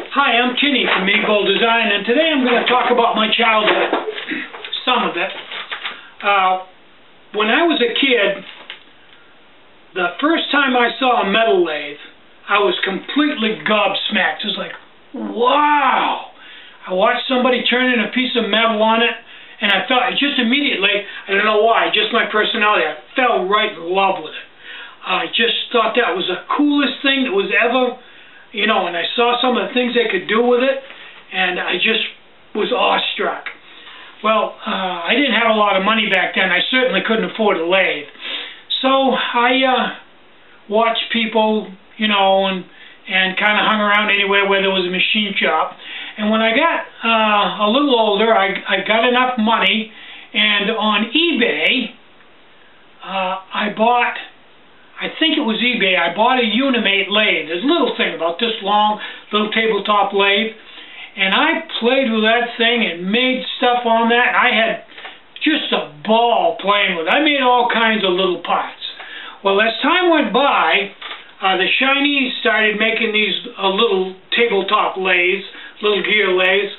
Hi, I'm Tinny from Meatball Design, and today I'm going to talk about my childhood, some of it. When I was a kid, the first time I saw a metal lathe, I was completely gobsmacked. It was like, wow! I watched somebody turn in a piece of metal on it, and I felt, just immediately, I don't know why, just my personality, I fell right in love with it. I just thought that was the coolest thing that was ever, you know, and I saw some of the things they could do with it, and I just was awestruck. Well, I didn't have a lot of money back then. I certainly couldn't afford a lathe. So I watched people, you know, and kind of hung around anywhere where there was a machine shop. And when I got a little older, I got enough money, and on eBay, I bought, I think it was eBay, I bought a Unimate lathe. There's a little thing about this long, little tabletop lathe. And I played with that thing and made stuff on that. And I had just a ball playing with it. I made all kinds of little parts. Well, as time went by, the Chinese started making these little tabletop lathes, little gear lathes,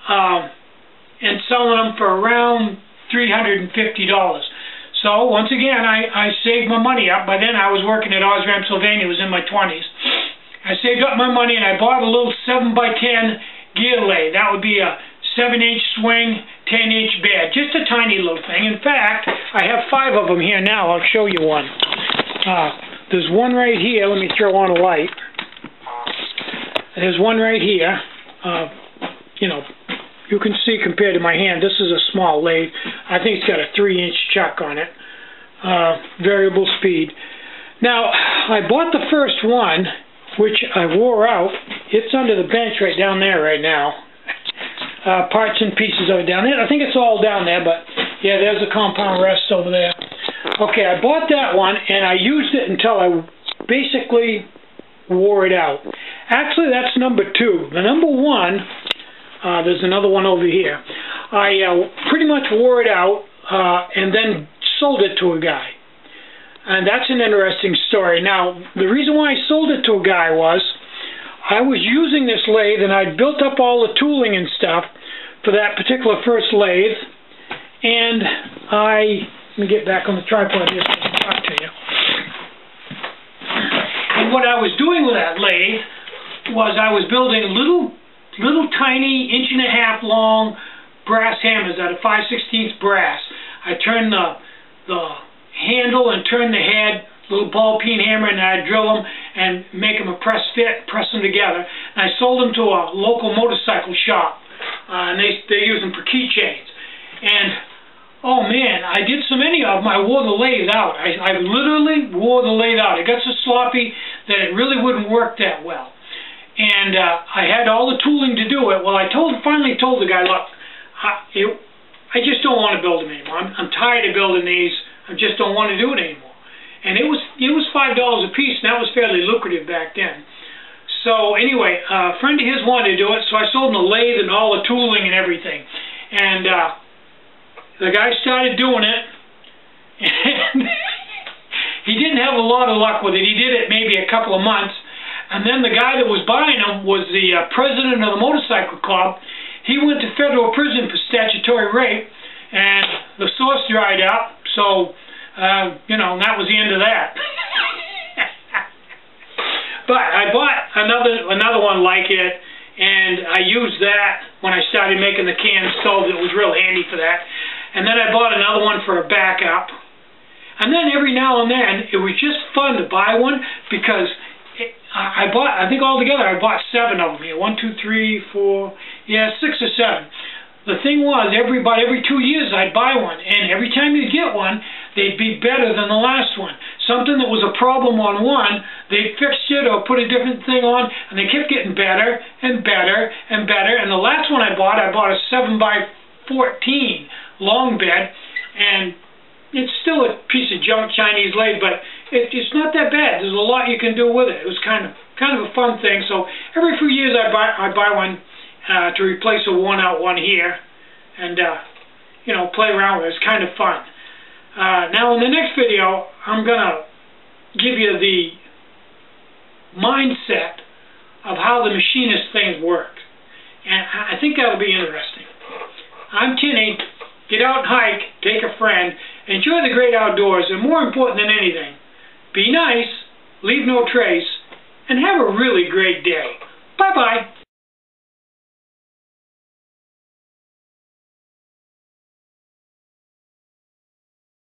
and selling them for around $350. So, once again, I saved my money up. By then, I was working at Osram, Pennsylvania. It was in my 20s. I saved up my money, and I bought a little 7x10 gear lathe. That would be a 7-inch swing, 10-inch bed. Just a tiny little thing. In fact, I have 5 of them here now. I'll show you one. There's one right here. Let me throw on a light. There's one right here. You know, you can see compared to my hand, this is a small lathe. I think it's got a 3-inch chuck on it. Variable speed. Now, I bought the first one, which I wore out. It's under the bench right down there right now. Parts and pieces of it down there. I think it's all down there, but yeah, there's the compound rest over there. Okay, I bought that one, and I used it until I basically wore it out. Actually, that's number 2. The number 1, there's another one over here. I pretty much wore it out and then sold it to a guy. And that's an interesting story. Now, the reason why I sold it to a guy was I was using this lathe, and I'd built up all the tooling and stuff for that particular first lathe. And let me get back on the tripod here so I can talk to you. And what I was doing with that lathe was I was building little tiny 1.5-inch long brass hammers out of 5/16 brass. I turned the handle and turn the head, little ball peen hammer, and I'd drill them and make them a press fit, press them together. And I sold them to a local motorcycle shop, and they use them for keychains. And oh man, I did so many of them, I wore the lathe out. I literally wore the lathe out. It got so sloppy that it really wouldn't work that well. And I had all the tooling to do it. Well, I finally told the guy, look, I just don't want to build them anymore. I'm tired of building these. I just don't want to do it anymore. And it was $5 a piece, and that was fairly lucrative back then. So anyway, a friend of his wanted to do it, so I sold him the lathe and all the tooling and everything. And the guy started doing it, and he didn't have a lot of luck with it. He did it maybe a couple of months, and then the guy that was buying them was the president of the motorcycle club. He went to federal prison for statutory rape, and the source dried up, so, you know, that was the end of that. But I bought another one like it, and I used that when I started making the can stove. It was real handy for that. And then I bought another one for a backup. And then every now and then, it was just fun to buy one, because I think altogether I bought 7 of them here. 1, 2, 3, 4, yeah, 6 or 7. The thing was, about every 2 years I'd buy one, and every time you get one, they'd be better than the last one. Something that was a problem on one, they fixed it or put a different thing on, and they kept getting better and better and better. And the last one I bought a 7x14 long bed, and it's still a piece of junk Chinese lathe, but it's not that bad. There's a lot you can do with it. It was kind of a fun thing. So every few years I buy one to replace a worn-out one here, and you know, play around with it. It's kind of fun. Now in the next video, I'm gonna give you the mindset of how the machinist things work. And I think that'll be interesting. I'm Tinny. Get out and hike, take a friend, enjoy the great outdoors, and more important than anything, be nice, leave no trace, and have a really great day. Bye-bye.